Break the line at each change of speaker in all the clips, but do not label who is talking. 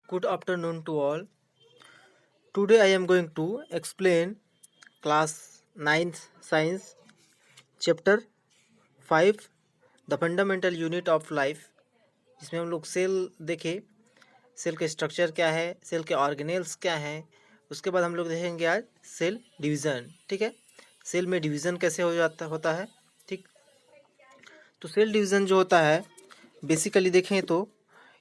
Good afternoon to all. Today I am going to explain class 9th science chapter 5 the fundamental unit of life, जिसमें हम लोग cell देखे, cell के structure क्या है, cell के ऑर्गेनेल्स क्या हैं। उसके बाद हम लोग देखेंगे आज सेल डिवीज़न। ठीक है, सेल में डिवीज़न कैसे होता है। ठीक, तो सेल डिवीज़न जो होता है बेसिकली देखें तो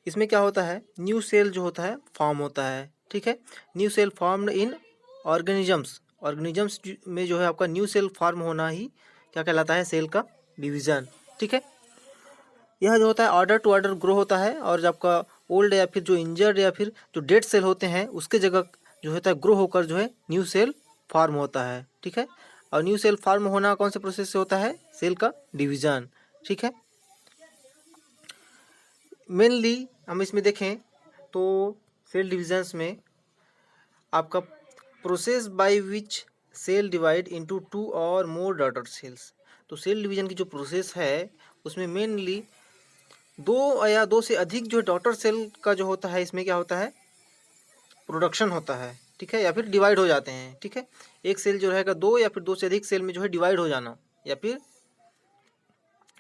इसमें क्या होता है, न्यू सेल जो होता है फॉर्म होता है। ठीक है, new cell formed in organisms में जो है आपका न्यू सेल फॉर्म होना ही क्या कहलाता है, सेल का डिवीज़न। ठीक है, यह जो होता है ऑर्डर टू ऑर्डर ग्रो होता है, और जब आपका ओल्ड या फिर जो इंजर्ड या फिर जो डेड सेल होते हैं उसके जगह जो होता है ग्रो होकर जो है न्यू सेल फॉर्म होता है। ठीक है, और न्यू सेल फॉर्म होना कौन से प्रोसेस से होता है, सेल का डिवीज़न। ठीक है, मेनली हम इसमें देखें तो सेल डिविजन्स में आपका process by which cell divide into two और मोर डॉटर सेल्स। तो सेल डिवीजन की जो प्रोसेस है उसमें मेनली दो या दो से अधिक जो डॉटर सेल का जो होता है, इसमें क्या होता है, प्रोडक्शन होता है। ठीक है, या फिर डिवाइड हो जाते हैं। ठीक है, एक सेल जो रहेगा दो या फिर दो से अधिक सेल में जो है डिवाइड हो जाना या फिर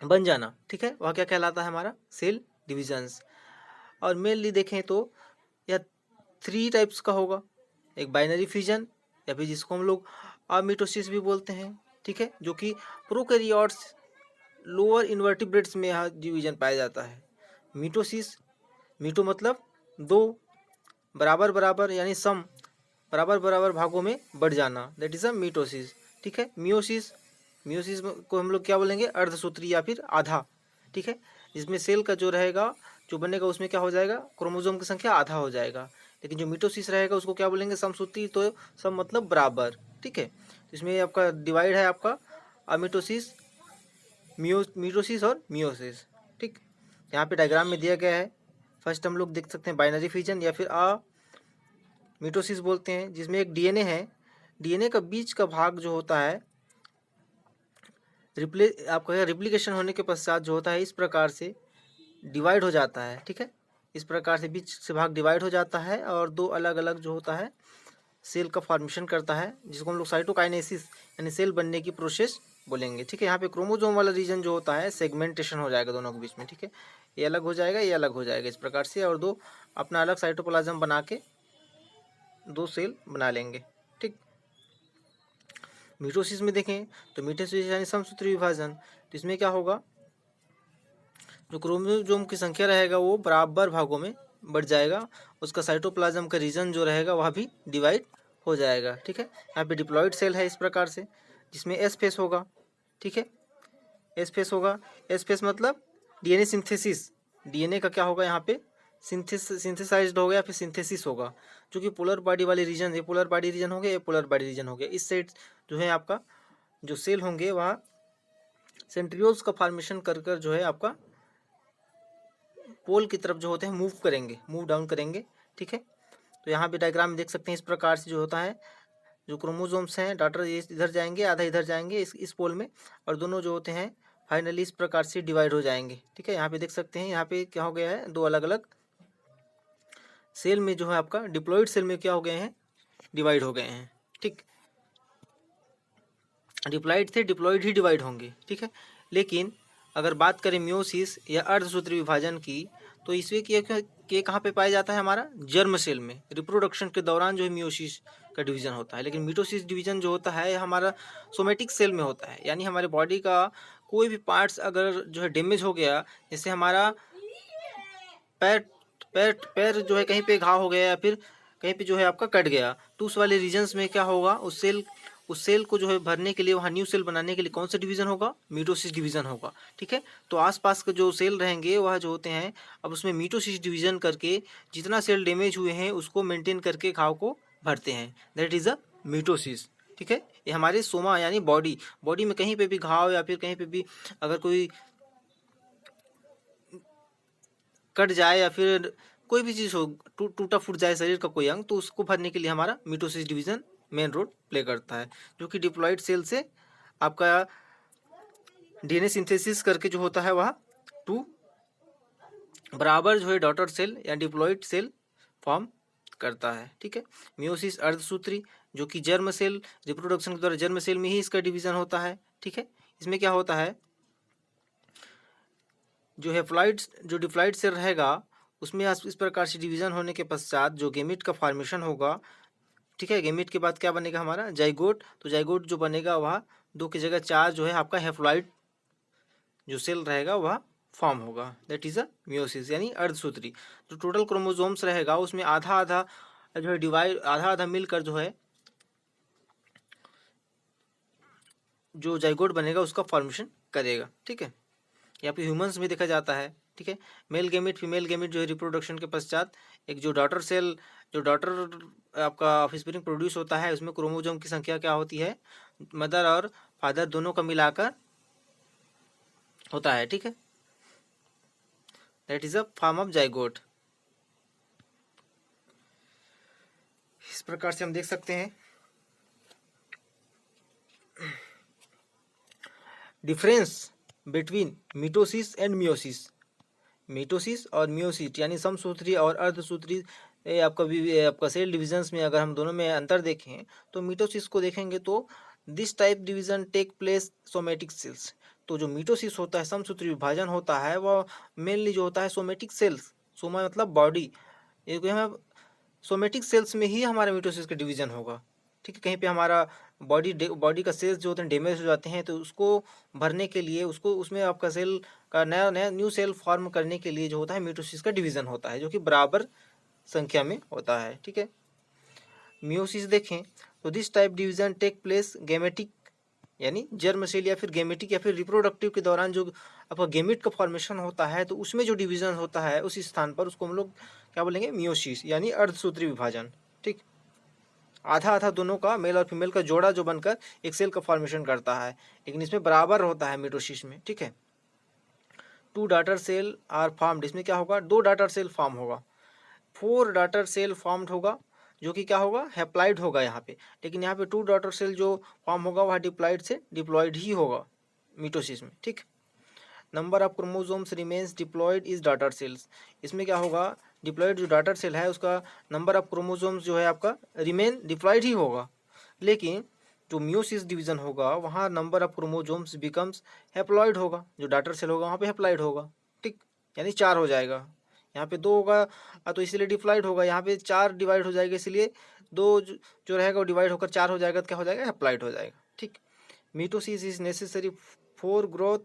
बन जाना। ठीक है, वह क्या कहलाता है, हमारा सेल डिविजन्स। और मेनली देखें तो यह 3 टाइप्स का होगा, एक बाइनरी फिजन या फिर जिसको हम लोग अमिटोसिस भी बोलते हैं। ठीक है, जो कि प्रोकैरियोट्स लोअर इन्वर्टिब्रेट्स में यह डिवीजन पाया जाता है। मिटोसिस, मिटो मतलब दो, बराबर बराबर यानी सम, बराबर बराबर भागों में बढ़ जाना, दैट इज अ मिटोसिस। ठीक है, मियोसिस, मियोसिस को हम लोग क्या बोलेंगे, अर्धसूत्री या फिर आधा। ठीक है, जिसमें सेल का जो रहेगा जो बनेगा उसमें क्या हो जाएगा, क्रोमोसोम की संख्या आधा हो जाएगा। लेकिन जो मिटोसिस रहेगा उसको क्या बोलेंगे, समसूत्री, तो सम मतलब बराबर। ठीक है, तो इसमें आपका डिवाइड है आपका अमिटोसिस, मिटोसिस और मियोसिस। ठीक, यहाँ पे डायग्राम में दिया गया है। फर्स्ट हम लोग देख सकते हैं बाइनरी फिजन या फिर मिटोसिस बोलते हैं, जिसमें एक डीएनए है, डीएनए का बीच का भाग जो होता है आपका रिप्लिकेशन होने के पश्चात जो होता है इस प्रकार से डिवाइड हो जाता है। ठीक है, इस प्रकार से बीच से भाग डिवाइड हो जाता है और दो अलग अलग जो होता है सेल का फॉर्मेशन करता है, जिसको हम लोग साइटोकाइनेसिस यानी सेल बनने की प्रोसेस बोलेंगे। ठीक है, यहाँ पे क्रोमोसोम वाला रीजन जो होता है सेगमेंटेशन हो जाएगा दोनों के बीच में। ठीक है, ये अलग हो जाएगा, ये अलग हो जाएगा इस प्रकार से, और दो अपना अलग साइटोप्लाज्म बना के दो सेल बना लेंगे। ठीक, मिटोसिस में देखें तो मिटोसिस यानी समसूत्री विभाजन, तो इसमें क्या होगा, जो क्रोमोसोम की संख्या रहेगा वो बराबर भागों में बढ़ जाएगा, उसका साइटोप्लाज्म का रीजन जो रहेगा वह भी डिवाइड हो जाएगा। ठीक है, यहाँ पे डिप्लॉइड सेल है इस प्रकार से, जिसमें एस फेस होगा। ठीक है, एस फेस होगा, एस फेस मतलब डीएनए सिंथेसिस, डीएनए का क्या होगा यहाँ पे, सिंथेसाइज्ड होगा या फिर सिंथेसिस होगा, जो कि पोलर बॉडी वाले रीजन है, पोलर बॉडी रीजन हो गया, ये पोलर बॉडी रीजन हो गया। इस साइड जो है आपका जो सेल होंगे वह सेंट्रियोल्स का फॉर्मेशन कर कर जो है आपका पोल की तरफ जो होते हैं मूव करेंगे, मूव डाउन करेंगे। ठीक है, तो यहाँ पे डायग्राम में देख सकते हैं इस प्रकार से जो होता है, जो क्रोमोसोम्स हैं डॉटर ये इधर जाएंगे, आधा इधर जाएंगे इस पोल में, और दोनों जो होते हैं फाइनली इस प्रकार से डिवाइड हो जाएंगे। ठीक है, यहाँ पे देख सकते हैं, यहाँ पे क्या हो गया है, दो अलग अलग सेल में जो है आपका डिप्लॉइड सेल में क्या हो गए हैं, डिवाइड हो गए हैं। ठीक, डिप्लॉइड थे, डिप्लॉइड ही डिवाइड होंगे। ठीक है, लेकिन अगर बात करें मियोसिस या अर्धसूत्री विभाजन की, तो इसमें के कहाँ पे पाया जाता है, हमारा जर्म सेल में, रिप्रोडक्शन के दौरान जो है मियोसिस का डिवीजन होता है। लेकिन मिटोसिस डिवीजन जो होता है हमारा सोमेटिक सेल में होता है, यानी हमारे बॉडी का कोई भी पार्ट्स अगर जो है डैमेज हो गया, जैसे हमारा पैर पैर पैर जो है कहीं पे घाव हो गया या फिर कहीं पे जो है आपका कट गया, तो उस वाले रीजन्स में क्या होगा, उस सेल को जो है भरने के लिए, वहाँ न्यू सेल बनाने के लिए कौन सा डिवीजन होगा, मिटोसिस डिवीजन होगा। ठीक है, तो आसपास के जो सेल रहेंगे वह जो होते हैं, अब उसमें मिटोसिस डिवीजन करके जितना सेल डैमेज हुए हैं उसको मेंटेन करके घाव को भरते हैं, दैट इज अ मिटोसिस। ठीक है, ये हमारे सोमा यानी बॉडी में कहीं पे भी घाव या फिर कहीं पे भी अगर कोई कट जाए या फिर कोई भी चीज़ हो, टूटा फूट जाए शरीर का कोई अंग, तो उसको भरने के लिए हमारा mitosis division main role play करता है, जो कि डिप्लॉइड सेल से आपका डीएनए सिंथेसिस करके जो होता है वह टू बराबर जो है डॉटर सेल या डिप्लॉइड सेल फॉर्म करता है। ठीक है, मियोसिस अर्धसूत्री जो कि जर्म सेल रिप्रोडक्शन के द्वारा जर्म सेल में ही इसका डिवीजन होता है। ठीक है, इसमें क्या होता है, जो हैप्लॉइड जो डिप्लॉइड सेल रहेगा उसमें इस प्रकार से डिवीजन होने के पश्चात जो गेमिट का फॉर्मेशन होगा। ठीक है, गेमिट के बाद क्या बनेगा हमारा जाइगोट। तो जाइगोट जो बनेगा वह 2 की जगह 4 जो है आपका हैप्लॉइड जो सेल रहेगा वह फॉर्म होगा, दैट इज अ मियोसिस यानी अर्धसूत्री। जो टोटल क्रोमोसोम्स रहेगा उसमें आधा आधा जो है डिवाइड, आधा आधा मिलकर जो है जो जाइगोट बनेगा उसका फॉर्मेशन करेगा। ठीक है, यहाँ पे ह्यूमंस में देखा जाता है। ठीक है, मेल गेमिट फीमेल गेमिट जो है रिप्रोडक्शन के पश्चात एक जो डॉटर सेल, जो डॉटर आपका ऑफस्प्रिंग प्रोड्यूस होता है उसमें क्रोमोसोम की संख्या क्या होती है, मदर और फादर दोनों का मिलाकर होता है। ठीक है, that is a form of zygote. इस प्रकार से हम देख सकते हैं difference between mitosis and meiosis. Mitosis और मियोसिस यानी समसूत्री और अर्धसूत्री आपका सेल डिविजन्स में अगर हम दोनों में अंतर देखें तो मिटोसिस को देखेंगे तो this type division take place somatic cells. तो जो मिटोसिस होता है समसूत्री विभाजन होता है वह मेनली जो होता है सोमेटिक सेल्स, सोमा मतलब बॉडी, हमें सोमेटिक सेल्स में ही हमारा मिटोसिस का डिवीजन होगा। ठीक है, कहीं पे हमारा बॉडी का सेल्स जो होते हैं डैमेज हो जाते हैं तो उसको भरने के लिए उसको उसमें आपका सेल का नया नया न्यू सेल फॉर्म करने के लिए जो होता है मिटोसिस का डिवीजन होता है जो कि बराबर संख्या में होता है। ठीक है, मियोसिस देखें तो this type division take place gametic यानी जर्म सेल या फिर गेमेटिक या फिर रिप्रोडक्टिव के दौरान जो आपका गेमिट का फॉर्मेशन होता है तो उसमें जो डिवीजन होता है उस स्थान पर उसको हम लोग क्या बोलेंगे मियोसिस यानी अर्धसूत्री विभाजन। ठीक, आधा आधा दोनों का मेल और फीमेल का जोड़ा जो बनकर एक सेल का फॉर्मेशन करता है, लेकिन इसमें बराबर होता है मिटोसिस में। ठीक है, 2 डॉटर सेल आर फॉर्म्ड, इसमें क्या होगा 2 डॉटर सेल फॉर्म होगा, 4 डॉटर सेल फॉर्म्ड होगा जो कि क्या होगा हैप्लाइड होगा यहाँ पे, लेकिन यहाँ पे 2 डॉटर सेल जो फॉर्म होगा वह डिप्लॉइड से डिप्लॉइड ही होगा मिटोसिस में। ठीक, number of chromosomes remains diploid is daughter cells, इसमें क्या होगा डिप्लॉयड जो डॉटर सेल है उसका नंबर ऑफ क्रोमोसोम्स जो है आपका रिमेन डिप्लॉयड ही होगा, लेकिन जो मियोसिस डिवीजन होगा वहाँ number of chromosomes becomes haploid होगा, जो डॉटर सेल होगा वहाँ पे हैप्लॉयड होगा। ठीक, यानी 4 हो जाएगा, यहाँ पे 2 होगा तो इसलिए डिप्लॉयड होगा, यहाँ पे 4 डिवाइड हो जाएगा इसलिए 2 जो रहेगा वो डिवाइड होकर 4 हो जाएगा तो क्या हो जाएगा हैप्लॉयड हो जाएगा। ठीक, mitosis is necessary for growth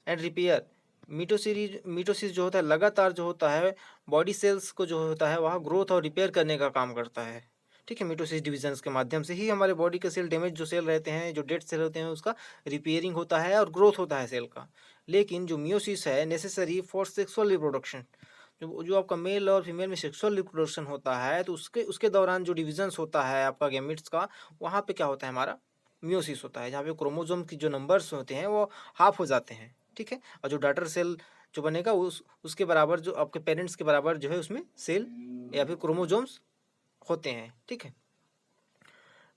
and repair, mitosis जो होता है लगातार जो होता है बॉडी सेल्स को जो होता है वह ग्रोथ और रिपेयर करने का काम करता है। ठीक है, मिटोसिस डिविजन्स के माध्यम से ही हमारे बॉडी के सेल डैमेज जो सेल रहते हैं जो डेड सेल होते हैं उसका रिपेयरिंग होता है और ग्रोथ होता है सेल का। लेकिन जो मियोसिस है नेसेसरी फॉर सेक्सुअल रिप्रोडक्शन, जो आपका मेल और फीमेल में सेक्सुअल रिप्रोडक्शन होता है तो उसके उसके दौरान जो डिविजन्स होता है आपका गैमेट्स का वहाँ पे क्या होता है हमारा मियोसिस होता है, जहाँ पे क्रोमोसोम की जो नंबर्स होते हैं वो हाफ हो जाते हैं। ठीक है, और जो डॉटर सेल जो बनेगा उसके बराबर जो आपके पेरेंट्स के बराबर जो है उसमें सेल या फिर क्रोमोसोम्स होते हैं। ठीक है,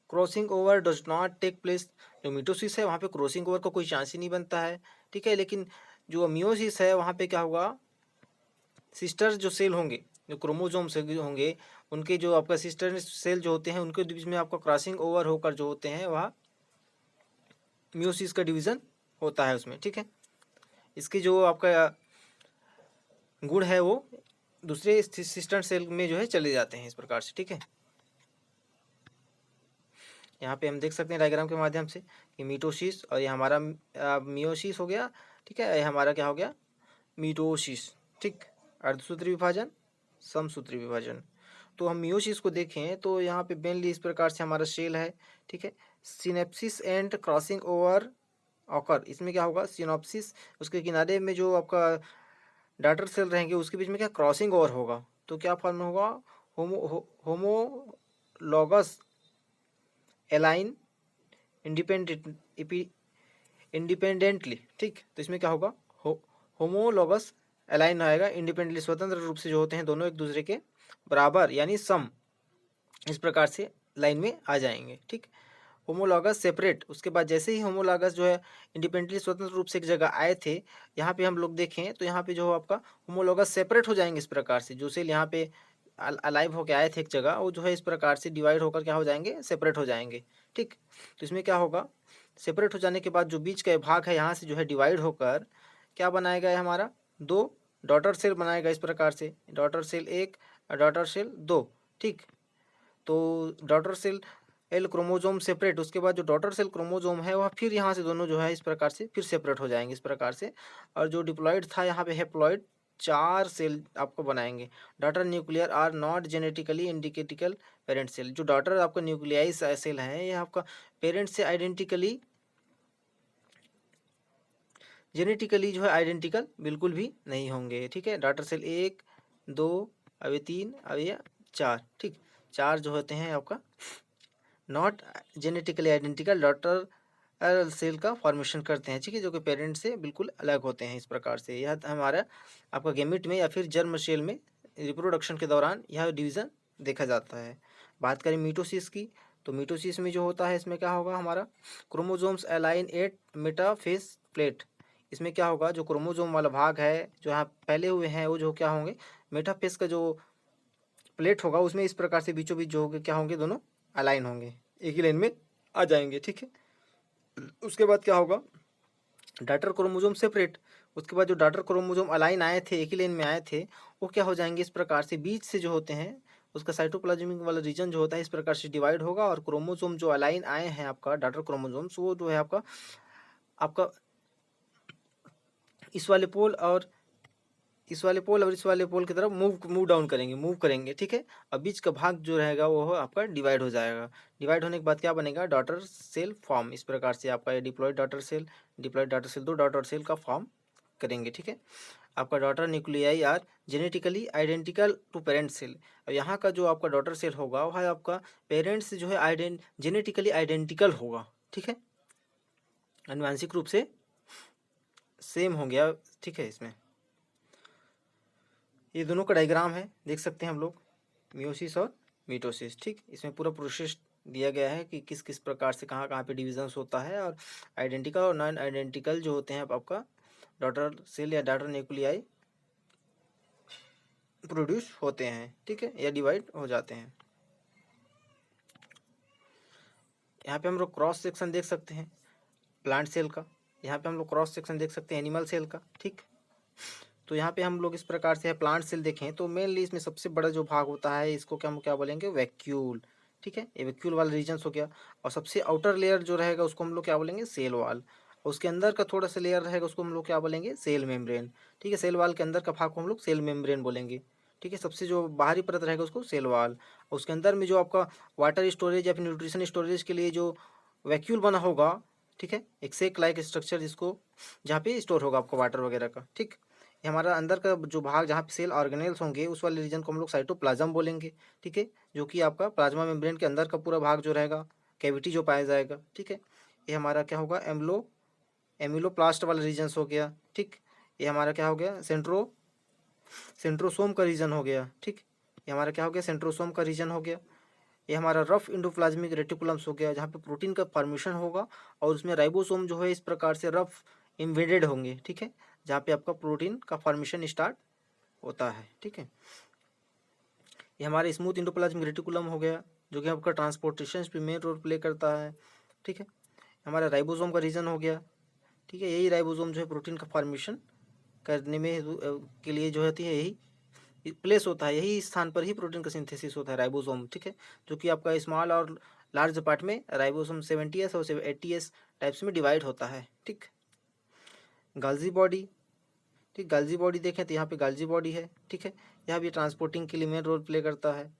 crossing over does not take place, जो मिटोसिस है वहाँ पे क्रॉसिंग ओवर का कोई चांस ही नहीं बनता है। ठीक है, लेकिन जो मियोसिस है वहाँ पे क्या होगा सिस्टर जो सेल होंगे जो क्रोमोसोम से होंगे उनके जो आपका सिस्टर सेल जो होते हैं उनके बीच में आपका क्रॉसिंग ओवर होकर जो होते हैं वह मियोसिस का डिवीजन होता है उसमें। ठीक है, इसकी जो आपका गुण है वो दूसरे सिस्टर सेल में जो है चले जाते हैं इस प्रकार से। ठीक है, यहाँ पे हम देख सकते हैं डायग्राम के माध्यम से कि मिटोसिस और ये हमारा मियोसिस हो गया। ठीक है, ये हमारा क्या हो गया मिटोसिस। ठीक, अर्धसूत्री विभाजन समसूत्री विभाजन। तो हम मियोसिस को देखें तो यहाँ पे मेनली इस प्रकार से हमारा सेल है। ठीक है, synapses and crossing over occur, इसमें क्या होगा सिनॉप्सिस उसके किनारे में जो आपका डॉटर सेल रहेंगे उसके बीच में क्या क्रॉसिंग ओवर होगा तो क्या फॉर्म होगा होमोलॉगस एलाइन इंडिपेंडेंटली। ठीक, तो इसमें क्या होगा होमोलॉगस अलाइन आएगा इंडिपेंडेंटली, स्वतंत्र रूप से जो होते हैं दोनों एक दूसरे के बराबर यानी सम, इस प्रकार से लाइन में आ जाएंगे। ठीक, होमोलॉगस सेपरेट, उसके बाद जैसे ही होमोलॉगस जो है इंडिपेंडेंटली स्वतंत्र रूप से एक जगह आए थे यहाँ पे हम लोग देखें तो यहाँ पे जो आपका होमोलॉगस सेपरेट हो जाएंगे इस प्रकार से, जो सेल यहाँ पे अलाइव होके आए थे एक जगह, वो जो है इस प्रकार से डिवाइड होकर क्या हो जाएंगे, सेपरेट हो जाएंगे। ठीक, तो इसमें क्या होगा, सेपरेट हो जाने के बाद जो बीच का भाग है यहाँ से जो है डिवाइड होकर क्या बनाएगा, है हमारा 2 डॉटर सेल बनाएगा इस प्रकार से, डॉटर सेल 1 और डॉटर सेल 2। ठीक, तो daughter cell all chromosome separate, उसके बाद जो डॉटर सेल क्रोमोजोम है वह फिर यहाँ से दोनों जो है इस प्रकार से फिर सेपरेट हो जाएंगे इस प्रकार से। और जो डिप्लॉइड था यहाँ पे हैप्लॉइड 4 सेल आपको बनाएंगे। Daughter nuclear are not genetically identical parent cell, जो डॉटर आपका न्यूक्लियाई सेल है ये आपका पेरेंट से आइडेंटिकली जेनेटिकली जो है आइडेंटिकल बिल्कुल भी नहीं होंगे। ठीक है, डॉटर सेल 1 2 अब ये 3 अब ये 4। ठीक, 4 जो होते हैं आपका not genetically identical daughter cell का फॉर्मेशन करते हैं। ठीक है, जो कि पेरेंट से बिल्कुल अलग होते हैं इस प्रकार से। यह हमारा आपका गेमिट में या फिर जर्म सेल में रिप्रोडक्शन के दौरान यह डिवीज़न देखा जाता है। बात करें मीटोसिस की, तो मीटोसिस में जो होता है इसमें क्या होगा, हमारा chromosomes align at metaphase plate. इसमें क्या होगा, जो क्रोमोजोम वाला भाग है जो यहाँ फैले हुए हैं वो जो क्या होंगे, मेटाफेस का जो प्लेट होगा उसमें इस प्रकार से बीचों बीच जो होंगे क्या होंगे, दोनों अलाइन होंगे, एक ही लाइन में आ जाएंगे। ठीक है, उसके बाद क्या होगा, डॉटर क्रोमोजोम सेपरेट, उसके बाद जो डॉटर क्रोमोजोम अलाइन आए थे, एक ही लाइन में आए थे, वो क्या हो जाएंगे इस प्रकार से बीच से जो होते हैं उसका साइटोप्लाज्मिक वाला रीजन जो होता है इस प्रकार से डिवाइड होगा। और क्रोमोजोम जो अलाइन आए हैं आपका डॉटर क्रोमोजोम्स, वो जो है आपका आपका इस वाले पोल और इस वाले पोल और इस वाले पोल की तरफ मूव डाउन करेंगे, मूव करेंगे। ठीक है, अब बीच का भाग जो रहेगा वो आपका डिवाइड हो जाएगा। डिवाइड होने के बाद क्या बनेगा, डॉटर सेल फॉर्म। इस प्रकार से आपका ये diploid daughter cell, diploid daughter cell, 2 daughter cell का फॉर्म करेंगे। ठीक है, आपका daughter nuclei are genetically identical to parent cell. और यहाँ का जो आपका डॉटर सेल होगा वह आपका पेरेंट से जो है जेनेटिकली आइडेंटिकल होगा। ठीक है, आनुवांशिक रूप से सेम हो गया। ठीक है, इसमें ये दोनों का डायग्राम है, देख सकते हैं हम लोग, मियोसिस और मीटोसिस। ठीक, इसमें पूरा प्रोसेस दिया गया है कि किस किस प्रकार से कहाँ कहाँ पे डिविजन्स होता है, और आइडेंटिकल और नॉन आइडेंटिकल जो होते हैं आपका डॉटर सेल या डॉटर न्यूक्लियाई प्रोड्यूस होते हैं। ठीक है, या डिवाइड हो जाते हैं। यहाँ पे हम लोग क्रॉस सेक्शन देख सकते हैं प्लांट सेल का, यहाँ पे हम लोग क्रॉस सेक्शन देख सकते हैं एनिमल सेल का। ठीक, तो यहाँ पे हम लोग इस प्रकार से है प्लांट सेल देखें तो मेनली इसमें सबसे बड़ा जो भाग होता है इसको क्या हम क्या बोलेंगे, वैक्यूल। ठीक है, ये वैक्यूल वाला रीजन हो गया। और सबसे आउटर लेयर जो रहेगा उसको हम लोग क्या बोलेंगे, सेल वाल। और उसके अंदर का थोड़ा सा लेयर रहेगा उसको हम लोग क्या बोलेंगे, सेल मेम्ब्रेन। ठीक है, सेल वाल के अंदर का भाग को हम लोग सेल मेम्ब्रेन बोलेंगे। ठीक है, सबसे जो बाहरी परत रहेगा उसको सेल वाल। उसके अंदर में जो आपका वाटर स्टोरेज या फिर न्यूट्रिशन स्टोरेज के लिए जो वैक्यूल बना होगा, ठीक है, एक सेक लाइक स्ट्रक्चर जिसको जहाँ पे स्टोर होगा आपका वाटर वगैरह का। ठीक, ये हमारा अंदर का जो भाग जहाँ पे सेल ऑर्गेनेल्स होंगे उस वाले रीजन को हम लोग साइटोप्लाज्म बोलेंगे। ठीक है, जो कि आपका प्लाज्मा मेम्ब्रेन के अंदर का पूरा भाग जो रहेगा, कैविटी जो पाया जाएगा। ठीक है, ये हमारा क्या होगा, एमिलोप्लास्ट वाला रीजन हो गया। ठीक, ये हमारा क्या हो गया, सेंट्रोसोम का रीजन हो गया। ठीक, ये हमारा क्या हो गया, सेंट्रोसोम का रीजन हो गया। ये हमारा रफ इंडोप्लाज्मिक रेटिकुलम्स हो गया जहाँ पे प्रोटीन का फॉर्मेशन होगा, और उसमें राइबोसोम जो है इस प्रकार से रफ इम्बेडेड होंगे। ठीक है, जहाँ पे आपका प्रोटीन का फॉर्मेशन स्टार्ट होता है। ठीक है, ये हमारा स्मूथ इंडोप्लाज्मिक रेटिकुलम हो गया जो कि आपका ट्रांसपोर्टेशन पे मेन रोल प्ले करता है। ठीक है, हमारा राइबोसोम का रीजन हो गया। ठीक है, यही राइबोसोम जो है प्रोटीन का फॉर्मेशन करने में के लिए जो होती है यही प्लेस होता है, यही स्थान पर ही प्रोटीन का सिंथेसिस होता है, राइबोसोम। ठीक है, जो कि आपका स्मॉल और लार्ज पार्ट में राइबोसोम 70S और 80S टाइप्स में डिवाइड होता है। ठीक, गाल्जी बॉडी। ठीक, गाल्जी बॉडी देखें तो यहाँ पे गाल्जी बॉडी है। ठीक है, यह भी ट्रांसपोर्टिंग के लिए मेन रोल प्ले करता है।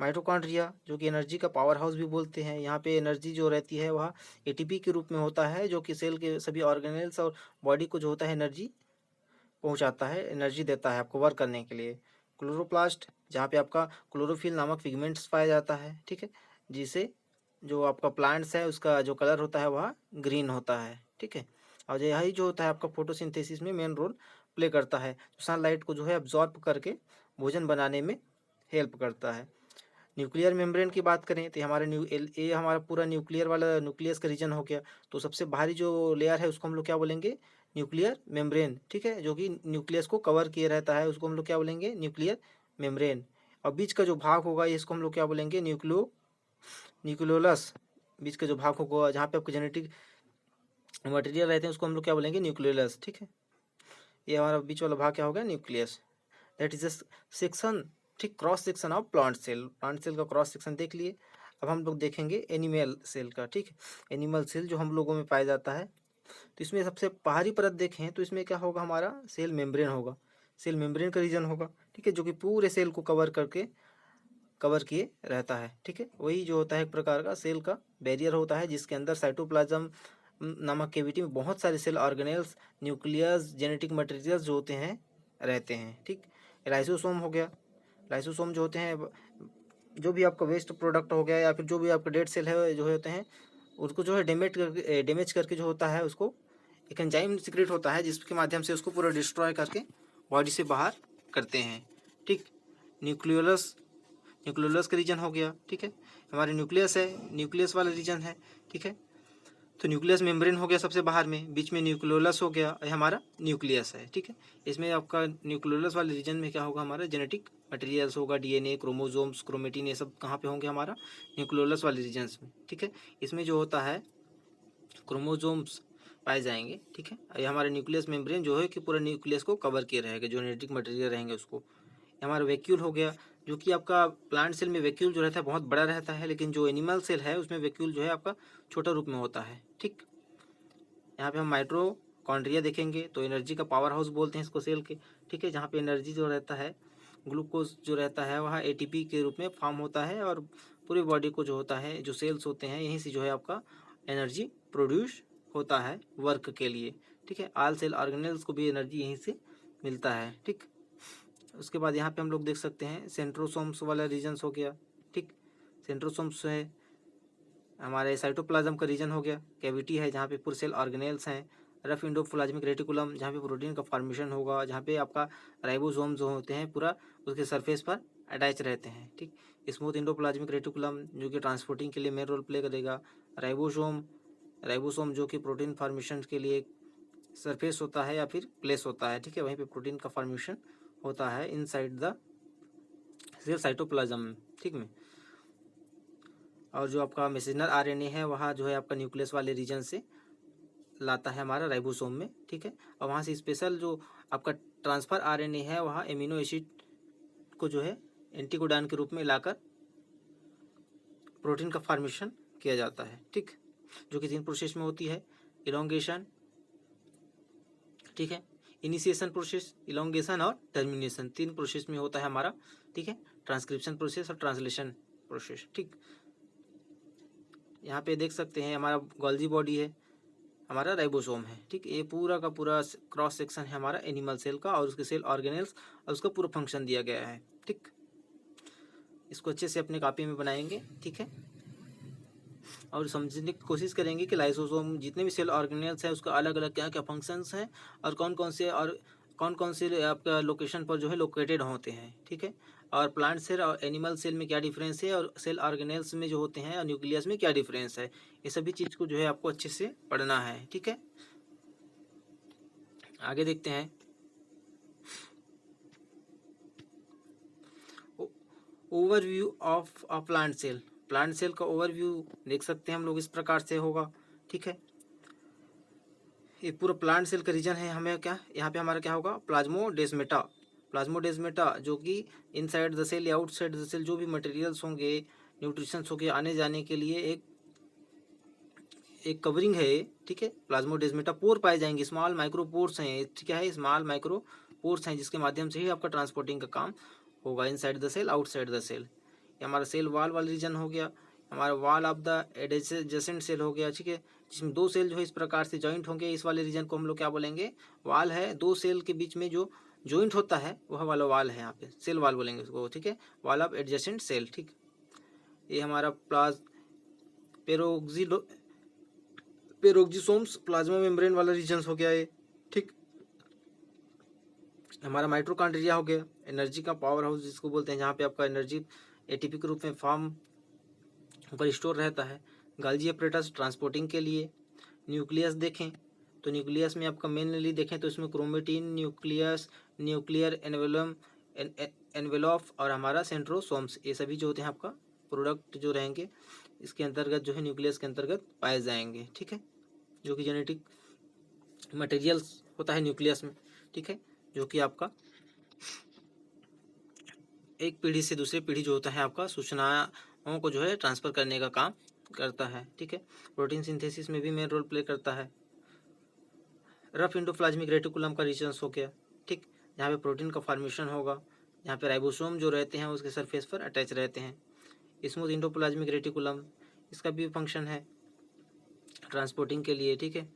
माइटोकॉन्ड्रिया जो कि एनर्जी का पावर हाउस भी बोलते हैं, यहाँ पे एनर्जी जो रहती है वह एटीपी के रूप में होता है, जो कि सेल के सभी ऑर्गेनेल्स और बॉडी को जो होता है एनर्जी पहुंचाता है, एनर्जी देता है आपको वर्क करने के लिए। क्लोरोप्लास्ट जहाँ पे आपका क्लोरोफिल नामक पिगमेंट्स पाया जाता है। ठीक है, जिसे जो आपका प्लांट्स है उसका जो कलर होता है वह ग्रीन होता है। ठीक है, और यही जो होता है आपका फोटोसिंथेसिस में मेन रोल प्ले करता है, सनलाइट को जो है अब्जॉर्ब करके भोजन बनाने में हेल्प करता है। न्यूक्लियर मेम्ब्रेन की बात करें तो हमारे ये हमारा पूरा न्यूक्लियर वाला न्यूक्लियस का रीजन हो गया। तो सबसे बाहरी जो लेयर है उसको हम लोग क्या बोलेंगे, न्यूक्लियर मेम्ब्रेन। ठीक है, जो कि न्यूक्लियस को कवर किए रहता है उसको हम लोग क्या बोलेंगे, न्यूक्लियर मेम्ब्रेन। और बीच का जो भाग होगा इसको हम लोग क्या बोलेंगे, न्यूक्लियोलस। बीच का जो भाग होगा जहाँ पे आपके जेनेटिक मटेरियल रहते हैं उसको हम लोग क्या बोलेंगे, न्यूक्लियोलस। ठीक है, ये हमारा बीच वाला भाग क्या होगा, nucleus. That is a section, ठीक, cross section of plant cell. Plant cell का क्रॉस सेक्शन देख लिए। अब हम लोग देखेंगे एनिमल सेल का। ठीक है, एनिमल सेल जो हम लोगों में पाया जाता है, तो इसमें सबसे बाहरी परत देखें तो इसमें क्या होगा, हमारा सेल मेम्ब्रेन होगा। सेल मेम्ब्रेन का रीजन होगा, ठीक है, जो कि पूरे सेल को कवर किए रहता है। ठीक है, वही जो होता है एक प्रकार का सेल का बैरियर होता है, जिसके अंदर साइटोप्लाज्म नामक कैविटी में बहुत सारे cell organelles, nucleus, genetic materials जो होते हैं रहते हैं। ठीक, लाइसोसोम हो गया। लाइसोसोम जो होते हैं, जो भी आपका वेस्ट प्रोडक्ट हो गया या फिर जो भी आपका डेड सेल है जो होते हैं, उसको जो है डैमेज करके जो होता है, उसको एक एंजाइम सीक्रेट होता है जिसके माध्यम से उसको पूरा डिस्ट्रॉय करके बॉडी से बाहर करते हैं। ठीक, न्यूक्लियोलस, न्यूक्लियोलस का रीजन हो गया। ठीक है, हमारे न्यूक्लियस है, न्यूक्लियस वाला रीजन है। ठीक है, तो न्यूक्लियस मेम्ब्रेन हो गया सबसे बाहर में, बीच में न्यूक्लियोलस हो गया, ये हमारा न्यूक्लियस है। ठीक है, इसमें आपका न्यूक्लियोलस वाले रीजन में क्या होगा, हमारा जेनेटिक मटेरियल्स होगा, डीएनए, क्रोमोसोम्स, क्रोमेटिन, ये सब कहाँ पे होंगे, हमारा न्यूक्लियोलस वाले रीजन्स में। ठीक है, इसमें जो होता है क्रोमोसोम्स पाए जाएंगे। ठीक है, ये हमारे न्यूक्लियस मेम्ब्रेन जो है कि पूरा न्यूक्लियस को कवर किए रहेगा, जो जेनेटिक मटेरियल रहेंगे उसको। हमारा वैक्यूल हो गया, जो कि आपका प्लांट सेल में वैक्यूल जो रहता है बहुत बड़ा रहता है, लेकिन जो एनिमल सेल है उसमें वैक्यूल जो है आपका छोटा रूप में होता है। ठीक, यहाँ पे हम माइटोकॉन्ड्रिया देखेंगे तो एनर्जी का पावर हाउस बोलते हैं इसको सेल के। ठीक है, जहाँ पे एनर्जी जो रहता है, ग्लूकोज जो रहता है वह एटीपी के रूप में फॉर्म होता है, और पूरी बॉडी को जो होता है, जो सेल्स होते हैं, यहीं से जो है आपका एनर्जी प्रोड्यूस होता है वर्क के लिए। ठीक है, आल सेल ऑर्गेनेल्स को भी एनर्जी यहीं से मिलता है। ठीक, उसके बाद यहाँ पे हम लोग देख सकते हैं सेंट्रोसोम्स वाला रीजन्स हो गया। ठीक, सेंट्रोसोम्स है हमारे साइटोप्लाज्म का रीजन हो गया, कैविटी है जहाँ पे पूरे सेल ऑर्गेनेल्स हैं, रफ इंडोप्लाज्मिक रेटिकुलम जहाँ पे प्रोटीन का फॉर्मेशन होगा, जहाँ पे आपका राइबोसोम जो होते हैं पूरा उसके सरफेस पर अटैच रहते हैं। ठीक, स्मूथ इंडोप्लाज्मिक रेटिकुलम जो कि ट्रांसपोर्टिंग के लिए मेन रोल प्ले करेगा, राइबोसोम जो कि प्रोटीन फॉर्मेशन के लिए सरफेस होता है या फिर प्लेस होता है। ठीक है, वहीं पे प्रोटीन का फॉर्मेशन होता है इनसाइड द सेल साइटोप्लाज्म। ठीक में, और जो आपका मैसेंजर आरएनए है वहाँ जो है आपका न्यूक्लियस वाले रीजन से लाता है हमारा राइबोसोम में। ठीक है, और वहाँ से स्पेशल जो आपका ट्रांसफ़र आरएनए है वहाँ एमिनो एसिड को जो है एंटीकोडॉन के रूप में लाकर प्रोटीन का फॉर्मेशन किया जाता है। ठीक, जो कि 3 प्रोसेस में होती है, इलोंगेशन, ठीक है, इनिशिएशन प्रोसेस, इलोंगेशन और टर्मिनेशन, 3 प्रोसेस में होता है हमारा। ठीक है, ट्रांसक्रिप्शन प्रोसेस और ट्रांसलेशन प्रोसेस। ठीक, यहाँ पे देख सकते हैं हमारा गोल्जी बॉडी है, हमारा राइबोसोम है। ठीक, ये पूरा का पूरा क्रॉस सेक्शन है हमारा एनिमल सेल का, और उसके सेल ऑर्गेनेल्स और उसका पूरा फंक्शन दिया गया है। ठीक, इसको अच्छे से अपने कॉपी में बनाएंगे। ठीक है, और समझने की कोशिश करेंगे कि लाइसोसोम जितने भी सेल ऑर्गेनेल्स हैं उसका अलग अलग क्या क्या फंक्शंस हैं, और कौन कौन से आपका लोकेशन पर जो है लोकेटेड होते हैं। ठीक है, और प्लांट सेल और एनिमल सेल में क्या डिफरेंस है, और सेल ऑर्गेनेल्स में जो होते हैं और न्यूक्लियस में क्या डिफरेंस है, ये सभी चीज़ को जो है आपको अच्छे से पढ़ना है। ठीक है, आगे देखते हैं। Overview of a plant cell. Plant cell का ओवरव्यू देख सकते हैं हम लोग इस प्रकार से होगा। ठीक है, ये पूरा प्लांट सेल का रीजन है, हमें क्या यहाँ पे हमारा क्या होगा, प्लाज्मोडेस्मेटा। प्लाज्मोडेस्मेटा जो कि इनसाइड द सेल या आउटसाइड द सेल जो भी मटेरियल्स होंगे, न्यूट्रिशंस होंगे, आने जाने के लिए एक कवरिंग है। ठीक है, प्लाज्मोडेस्मेटा पोर पाए जाएंगे, स्मॉल माइक्रो पोर्स हैं। क्या है, स्मॉल माइक्रो पोर्स हैं, जिसके माध्यम से ही आपका ट्रांसपोर्टिंग का काम होगा inside the cell outside the cell. ये हमारा सेल वाल वाला रीजन हो गया, हमारा wall of the adjacent cell हो गया। ठीक है, जिसमें 2 सेल जो है इस प्रकार से जॉइंट होंगे, इस वाले रीजन को हम लोग क्या बोलेंगे, वाल है। 2 सेल के बीच में जो जॉइंट होता है वह वाला वाल है, यहाँ पे सेल वाल बोलेंगे उसको। ठीक है, वाल ऑफ एडजेसेंट सेल। ठीक, ये हमारा पेरोक्सिसोम्स प्लाज्मा मेम्ब्रेन वाला रीजन हो गया ये। ठीक, हमारा माइटोकॉन्ड्रिया हो गया, एनर्जी का पावर हाउस जिसको बोलते हैं, जहाँ पे आपका एनर्जी एटीपी के रूप में फॉर्म पर स्टोर रहता है। गाल्जी अपरेटस ट्रांसपोर्टिंग के लिए। न्यूक्लियस देखें तो न्यूक्लियस में आपका मेनली देखें तो इसमें क्रोमेटिन, न्यूक्लियस, न्यूक्लियर एनवेलॉप और हमारा सेंट्रोसोम्स, ये सभी जो होते हैं आपका प्रोडक्ट जो रहेंगे इसके अंतर्गत जो है न्यूक्लियस के अंतर्गत पाए जाएंगे। ठीक है, जो कि जेनेटिक मटेरियल्स होता है न्यूक्लियस में। ठीक है, जो कि आपका एक पीढ़ी से दूसरी पीढ़ी जो होता है आपका सूचनाओं को जो है ट्रांसफ़र करने का काम करता है। ठीक है, प्रोटीन सिंथेसिस में भी मेन रोल प्ले करता है। रफ इंडोप्लाज्मिक रेटिकुलम का रीजन्स हो गया, ठीक, जहाँ पे प्रोटीन का फॉर्मेशन होगा, जहाँ पे राइबोसोम जो रहते हैं उसके सरफेस पर अटैच रहते हैं। स्मूथ इंडोप्लाज्मिक रेटिकुलम, इसका भी फंक्शन है ट्रांसपोर्टिंग के लिए। ठीक है,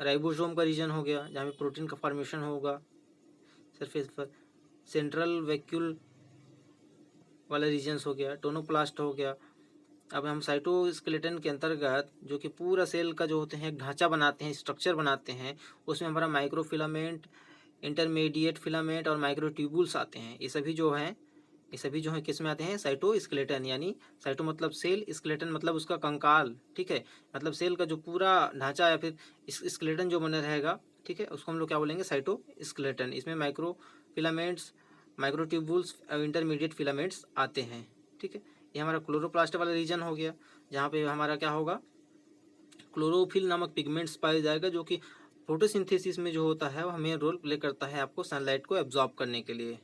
राइबोसोम का रीजन हो गया जहाँ पे प्रोटीन का फॉर्मेशन होगा सरफेस पर। सेंट्रल वैक्यूल वाला रीजन्स हो गया, टोनोप्लास्ट हो गया। अब हम साइटोस्केलेटन के अंतर्गत जो कि पूरा सेल का जो होते हैं ढांचा बनाते हैं, स्ट्रक्चर बनाते हैं, उसमें हमारा माइक्रोफिलामेंट, इंटरमीडिएट फिलामेंट और माइक्रोट्यूबुल्स आते हैं। ये सभी जो हैं किस में आते हैं? साइटोस्केलेटन, यानी साइटो मतलब सेल, स्केलेटन मतलब उसका कंकाल। ठीक है, मतलब सेल का जो पूरा ढांचा या फिर स्केलेटन जो बना रहेगा, ठीक है, उसको हम लोग क्या बोलेंगे? साइटोस्केलेटन। इसमें माइक्रोफिलामेंट्स, माइक्रोट्यूबुल्स और इंटरमीडिएट फिलामेंट्स आते हैं। ठीक है, ये हमारा क्लोरोप्लास्ट वाला रीजन हो गया, जहाँ पे हमारा क्या होगा? क्लोरोफिल नामक पिगमेंट्स पाया जाएगा, जो कि फोटोसिंथेसिस में जो होता है वो हमें रोल प्ले करता है आपको सनलाइट को एब्जॉर्ब करने के लिए।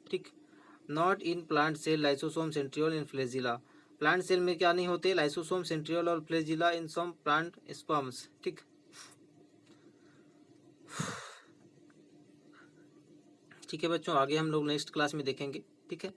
ठीक, not in plant cell lysosome centriole in flagella. Plant cell में क्या नहीं होते? लाइसोसोम सेंट्रियोल और flagella in some plant sperms. ठीक, ठीक है बच्चों, आगे हम लोग नेक्स्ट क्लास में देखेंगे। ठीक है।